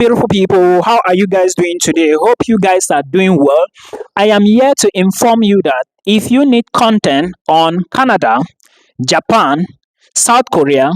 Beautiful people, how are you guys doing today? Hope you guys are doing well. I am here to inform you that if you need content on Canada, Japan, South Korea,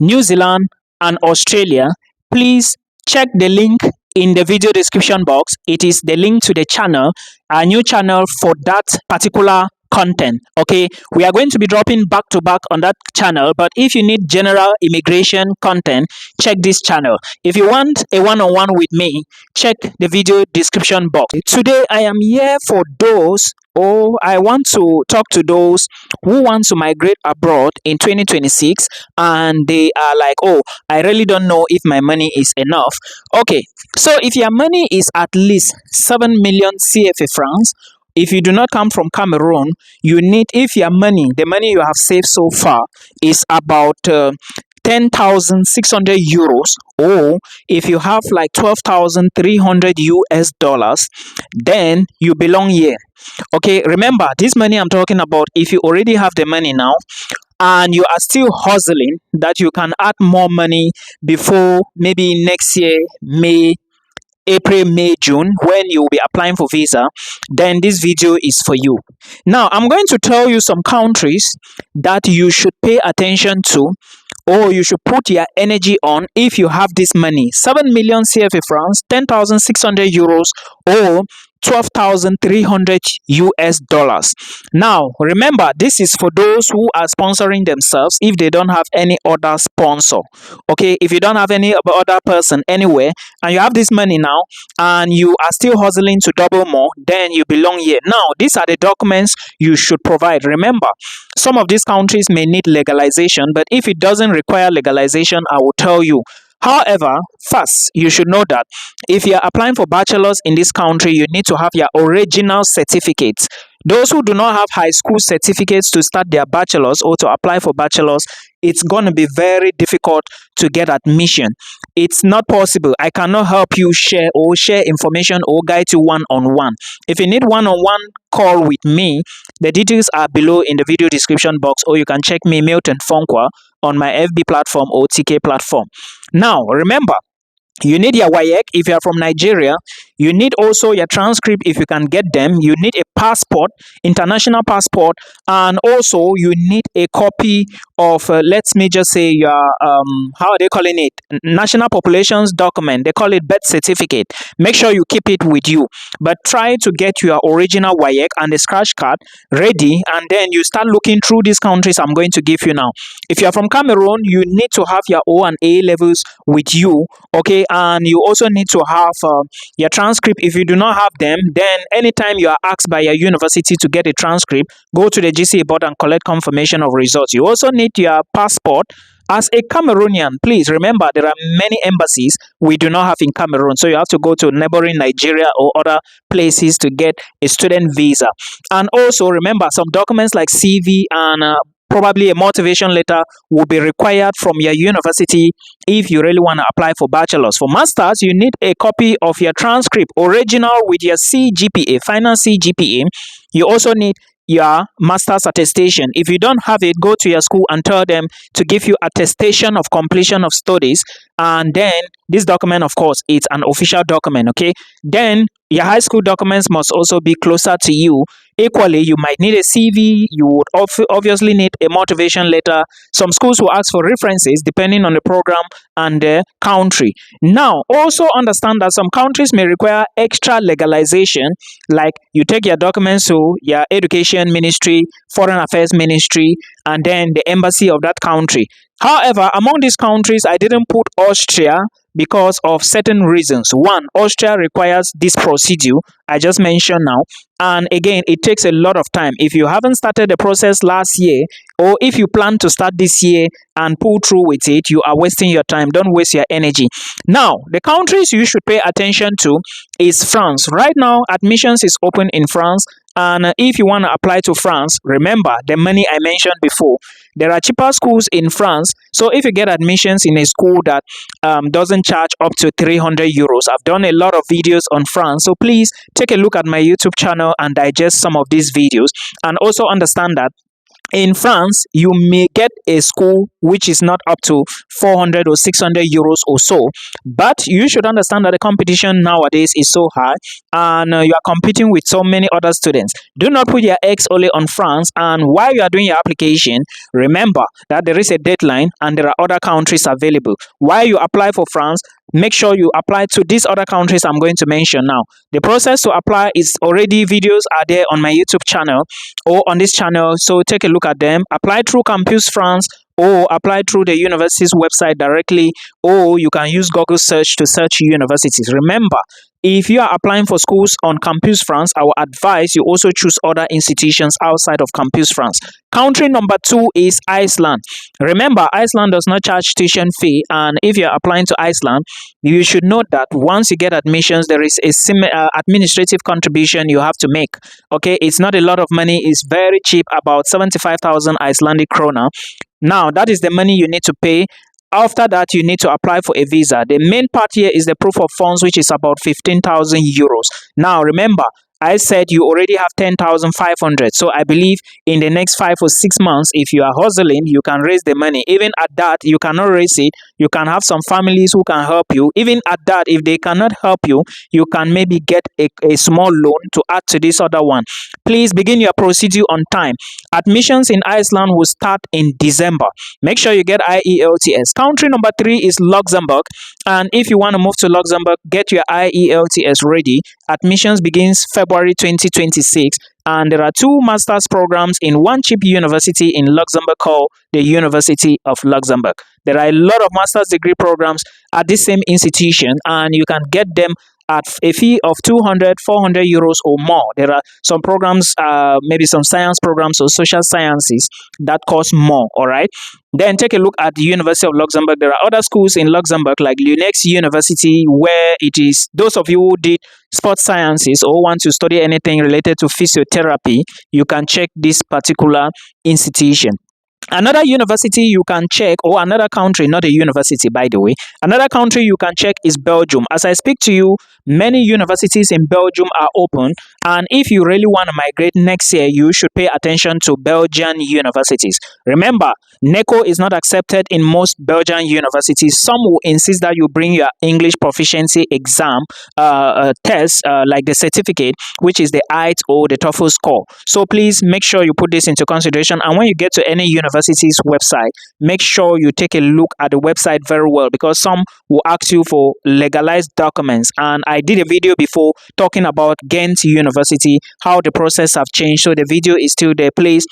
New Zealand, and Australia, please check the link in the video description box. It is the link to the channel, a new channel for that particular content. Okay, we are going to be dropping back to back on that channel, but if you need general immigration content, check this channel. If you want a one-on-one with me, check the video description box. Today I am here for those, or I want to talk to those who want to migrate abroad in 2026 and they are like, oh, I really don't know if my money is enough. Okay, so if your money is at least 7 million CFA francs, if you do not come from Cameroon, you need, if your money, the money you have saved so far is about 10,600 euros, or if you have like 12,300 US dollars, then you belong here. Okay, remember this money I'm talking about. If you already have the money now and you are still hustling, that you can add more money before maybe next year, April, May, June, when you will be applying for visa, then this video is for you. Now, I'm going to tell you some countries that you should pay attention to, or you should put your energy on if you have this money. 7 million CFA francs, 10,600 euros, or 12,300 US dollars. Now, remember, this is for those who are sponsoring themselves if they don't have any other sponsor. Okay, if you don't have any other person anywhere and you have this money now and you are still hustling to double more, then you belong here. Now, these are the documents you should provide. Remember, some of these countries may need legalization, but if it doesn't require legalization, I will tell you. However, first, you should know that if you are applying for bachelor's in this country, you need to have your original certificates. Those who do not have high school certificates to start their bachelor's or to apply for bachelor's, it's going to be very difficult to get admission. It's not possible. I cannot help you share information or guide you one-on-one. If you need one-on-one call with me, the details are below in the video description box, or you can check me, Milton Fonkwa, on my FB platform or TK platform. Now, remember, you need your WAEC if you are from Nigeria. You need also your transcript if you can get them. You need a passport, international passport, and also you need a copy of, let me just say, your, how are they calling it? National Populations Document. They call it birth certificate. Make sure you keep it with you. But try to get your original WAEC and the scratch card ready, and then you start looking through these countries I'm going to give you now. If you are from Cameroon, you need to have your O and A levels with you, okay? And you also need to have your transcript. If you do not have them, then anytime you are asked by your university to get a transcript, go to the GCA board and collect confirmation of results. You also need your passport. As a Cameroonian, please remember there are many embassies we do not have in Cameroon, so you have to go to neighboring Nigeria or other places to get a student visa. And also remember, some documents like CV and probably a motivation letter will be required from your university if you really want to apply for bachelor's. For master's, you need a copy of your transcript, original with your CGPA, final CGPA. You also need your master's attestation. If you don't have it, go to your school and tell them to give you attestation of completion of studies. And then this document, of course, it's an official document, okay? Then your high school documents must also be closer to you. Equally, you might need a CV. You would obviously need a motivation letter. Some schools will ask for references depending on the program and the country. Now, also understand that some countries may require extra legalization, like you take your documents to your education ministry, foreign affairs ministry, and then the embassy of that country. However, among these countries, I didn't put Austria because of certain reasons. One, Austria requires this procedure I just mentioned now, and again, it takes a lot of time. If you haven't started the process last year, or if you plan to start this year and pull through with it, you are wasting your time. Don't waste your energy. Now, the countries you should pay attention to is France. Right now, admissions is open in France. And if you want to apply to France, remember the money I mentioned before. There are cheaper schools in France. So if you get admissions in a school that doesn't charge up to 300 euros, I've done a lot of videos on France. So please take a look at my YouTube channel and digest some of these videos. And also understand that In France, you may get a school which is not up to 400 or 600 euros or so, but you should understand that the competition nowadays is so high, and you are competing with so many other students. Do not put your eggs only on France, and while you are doing your application, remember that there is a deadline and there are other countries available. While you apply for France, make sure you apply to these other countries I'm going to mention now. The process to apply is already, videos are there on my YouTube channel or on this channel, so take a look at them. Apply through Campus France or apply through the university's website directly, or you can use Google search to search universities. Remember, if you are applying for schools on Campus France, I will advise you also choose other institutions outside of Campus France. Country number 2 is Iceland. Remember, Iceland does not charge tuition fee, and if you're applying to Iceland, you should note that once you get admissions, there is a administrative contribution you have to make. Okay, it's not a lot of money, it's very cheap, about 75,000 Icelandic krona. Now, that is the money you need to pay. After that, you need to apply for a visa. The main part here is the proof of funds, which is about 15,000 euros. Now, remember, I said you already have 10,500. So I believe in the next 5 or 6 months, if you are hustling, you can raise the money. Even at that, you cannot raise it. You can have some families who can help you. Even at that, if they cannot help you, you can maybe get a small loan to add to this other one. Please begin your procedure on time. Admissions in Iceland will start in December. Make sure you get IELTS. Country number 3 is Luxembourg. And if you want to move to Luxembourg, get your IELTS ready. Admissions begins February 2026. And there are 2 master's programs in one cheap university in Luxembourg called the University of Luxembourg. There are a lot of master's degree programs at this same institution, and you can get them at a fee of 200, 400 euros or more. There are some programs, maybe some science programs or social sciences that cost more, all right? Then take a look at the University of Luxembourg. There are other schools in Luxembourg like Lunex University, where it is those of you who did sports sciences or want to study anything related to physiotherapy, you can check this particular institution. Another university you can check, or another country, not a university by the way, another country you can check is Belgium. As I speak to you, many universities in Belgium are open, and if you really want to migrate next year, you should pay attention to Belgian universities. Remember, NECO is not accepted in most Belgian universities. Some will insist that you bring your English proficiency exam test, like the certificate, which is the IELTS or the TOEFL score. So please make sure you put this into consideration, and when you get to any university's website, make sure you take a look at the website very well, because some will ask you for legalized documents, and I did a video before talking about Ghent University, how the process have changed. So the video is still there. Please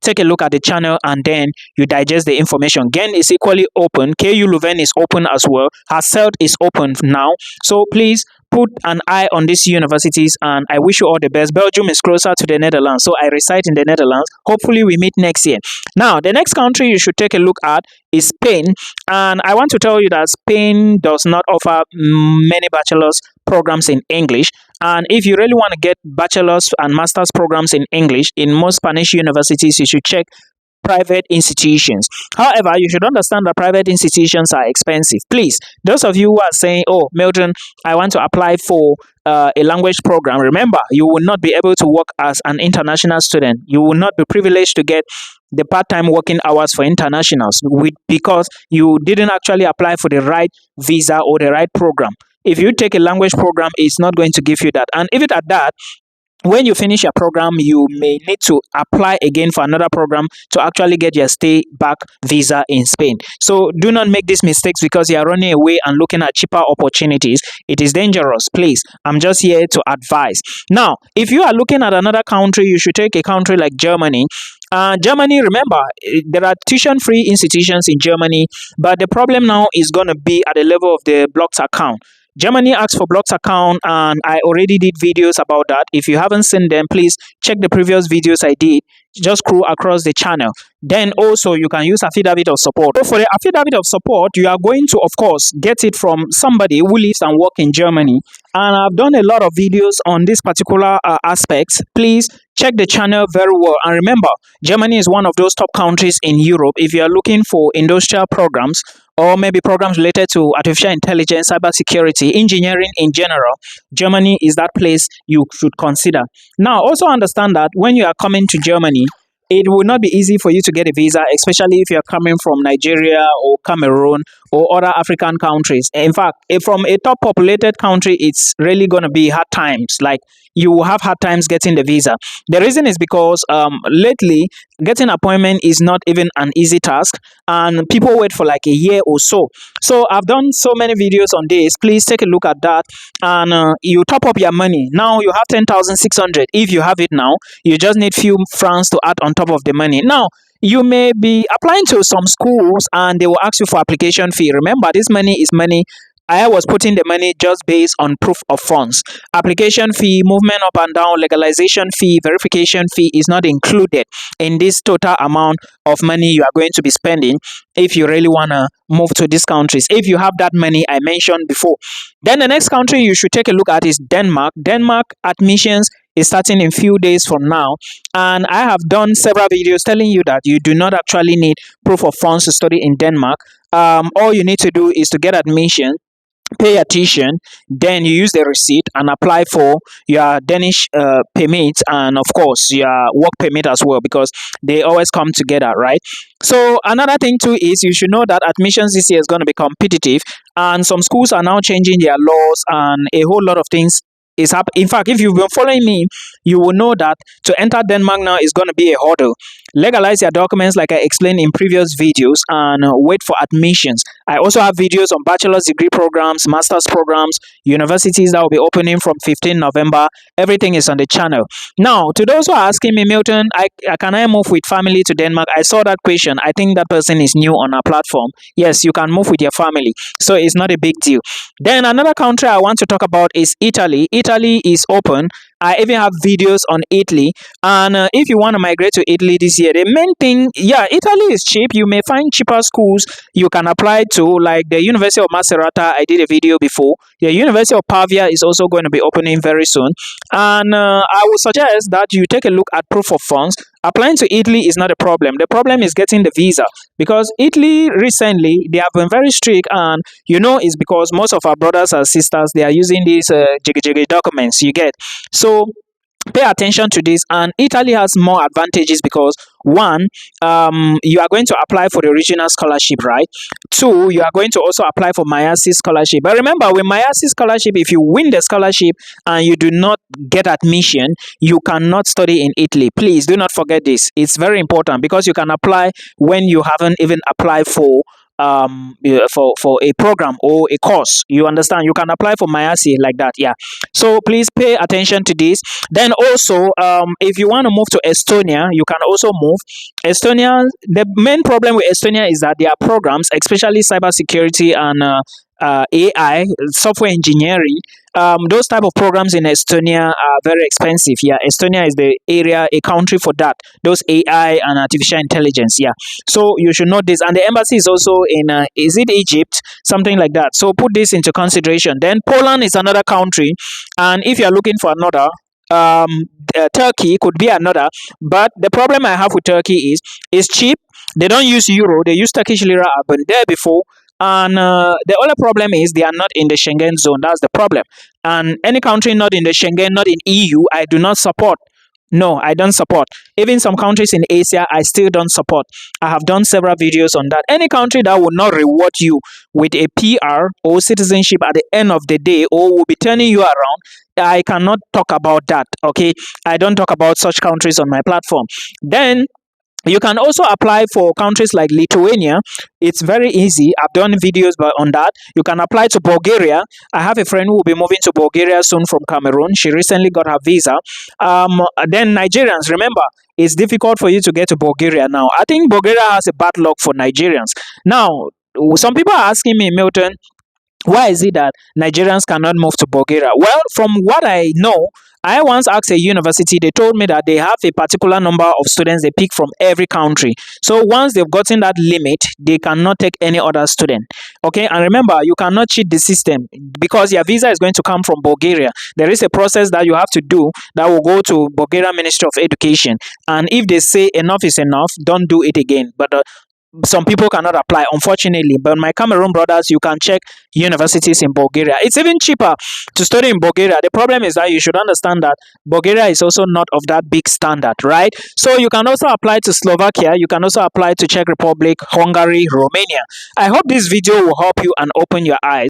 take a look at the channel and then you digest the information. Ghent is equally open. KU Leuven is open as well. Hasselt is open now. So please put an eye on these universities, and I wish you all the best. Belgium is closer to the Netherlands, so I reside in the Netherlands. Hopefully we meet next year. Now, the next country you should take a look at is Spain, and I want to tell you that Spain does not offer many bachelor's programs in English. And if you really want to get bachelor's and master's programs in English in most Spanish universities, you should check private institutions. However, you should understand that private institutions are expensive. Please, those of you who are saying, oh, Mildred, I want to apply for a language program, remember, you will not be able to work as an international student. You will not be privileged to get the part-time working hours for internationals because you didn't actually apply for the right visa or the right program. If you take a language program, it's not going to give you that. And even at that, when you finish your program, you may need to apply again for another program to actually get your stay back visa in Spain. So do not make these mistakes because you are running away and looking at cheaper opportunities. It is dangerous. Please, I'm just here to advise. Now, if you are looking at another country, you should take a country like Germany. Germany, remember, there are tuition-free institutions in Germany, but the problem now is going to be at the level of the blocked account. Germany asks for blocked account, and I already did videos about that. If you haven't seen them, please check the previous videos I did. Just scroll across the channel. Then also you can use affidavit of support. So for the affidavit of support, you are going to, of course, get it from somebody who lives and works in Germany. And I've done a lot of videos on this particular aspects. Please check the channel very well. And remember, Germany is one of those top countries in Europe. If you are looking for industrial programs or maybe programs related to artificial intelligence, cybersecurity, engineering in general, Germany is that place you should consider. Now, also understand that when you are coming to Germany, it will not be easy for you to get a visa, especially if you're coming from Nigeria or Cameroon or other African countries. In fact, if from a top populated country, it's really going to be hard times. Like, you will have hard times getting the visa. The reason is because lately getting appointment is not even an easy task, and people wait for like a year or so. So I've done so many videos on this. Please take a look at that, and you top up your money. Now you have 10,600. If you have it now, you just need few francs to add on top of the money. Now you may be applying to some schools and they will ask you for application fee. Remember, this money is money. I was putting the money just based on proof of funds. Application fee, movement up and down, legalization fee, verification fee is not included in this total amount of money you are going to be spending if you really want to move to these countries. If you have that money I mentioned before. Then the next country you should take a look at is Denmark. Denmark admissions is starting in few days from now, and I have done several videos telling you that you do not actually need proof of funds to study in Denmark. All you need to do is to get admission, pay your tuition, then you use the receipt and apply for your Danish permit, and of course your work permit as well, because they always come together, right? So another thing too is you should know that admissions this year is going to be competitive, and some schools are now changing their laws, and a whole lot of things is happening. In fact, if you've been following me, you will know that to enter Denmark now is going to be a hurdle. Legalize your documents like I explained in previous videos, and wait for admissions. I also have videos on bachelor's degree programs, master's programs, universities that will be opening from 15 November. Everything is on the channel. Now, to those who are asking me, Milton, can I move with family to Denmark? I saw that question. I think that person is new on our platform. Yes, you can move with your family. So it's not a big deal. Then another country I want to talk about is Italy. Italy is open. I even have videos on Italy, and if you want to migrate to Italy this year, the main thing, yeah, Italy is cheap. You may find cheaper schools you can apply to, like the University of Macerata. I did a video before. The University of Pavia is also going to be opening very soon, and I would suggest that you take a look at proof of funds. Applying to Italy is not a problem. The problem is getting the visa, because Italy recently they have been very strict, and it's because most of our brothers and sisters, they are using these jiggy documents. You get, so pay attention to this. And Italy has more advantages because, one, you are going to apply for the regional scholarship, right? Two, you are going to also apply for Mayasi scholarship. But remember, with Mayasi scholarship, if you win the scholarship and you do not get admission, you cannot study in Italy. Please do not forget this. It's very important, because you can apply when you haven't even applied for a program or a course. You understand? You can apply for Mayasi like that. Yeah. So please pay attention to this. Then also, if you want to move to Estonia, you can also move. Estonia, the main problem with Estonia is that there are programs, especially cybersecurity and AI, software engineering. Those type of programs in Estonia are very expensive. Yeah, Estonia is the area, a country for that. Those AI and artificial intelligence. Yeah, so you should know this. And the embassy is also in, is it Egypt, something like that. So put this into consideration. Then Poland is another country, and if you are looking for another, Turkey could be another. But the problem I have with Turkey is it's cheap. They don't use euro. They use Turkish lira. I've been there before. And the other problem is they are not in the Schengen zone. That's the problem. And any country not in the Schengen, not in EU, I do not support. No, I don't support. Even some countries in Asia, I still don't support. I have done several videos on that. Any country that will not reward you with a PR or citizenship at the end of the day, or will be turning you around, I cannot talk about that. Okay, I don't talk about such countries on my platform. Then you can also apply for countries like Lithuania. It's very easy. I've done videos on that. You can apply to Bulgaria. I have a friend who will be moving to Bulgaria soon from Cameroon. She recently got her visa. Then Nigerians, remember, it's difficult for you to get to Bulgaria now. I think Bulgaria has a bad luck for Nigerians. Now, some people are asking me, Milton, why is it that Nigerians cannot move to Bulgaria? Well, from what I know, I once asked a university, they told me that they have a particular number of students they pick from every country. So once they've gotten that limit, they cannot take any other student. Okay, and remember, you cannot cheat the system, because your visa is going to come from Bulgaria. There is a process that you have to do that will go to Bulgaria Ministry of Education. And if they say enough is enough, don't do it again. But some people cannot apply, unfortunately. But my Cameroon brothers, you can check universities in Bulgaria. It's even cheaper to study in Bulgaria. The problem is that you should understand that Bulgaria is also not of that big standard, right? So you can also apply to Slovakia. You can also apply to Czech Republic, Hungary, Romania. I hope this video will help you and open your eyes.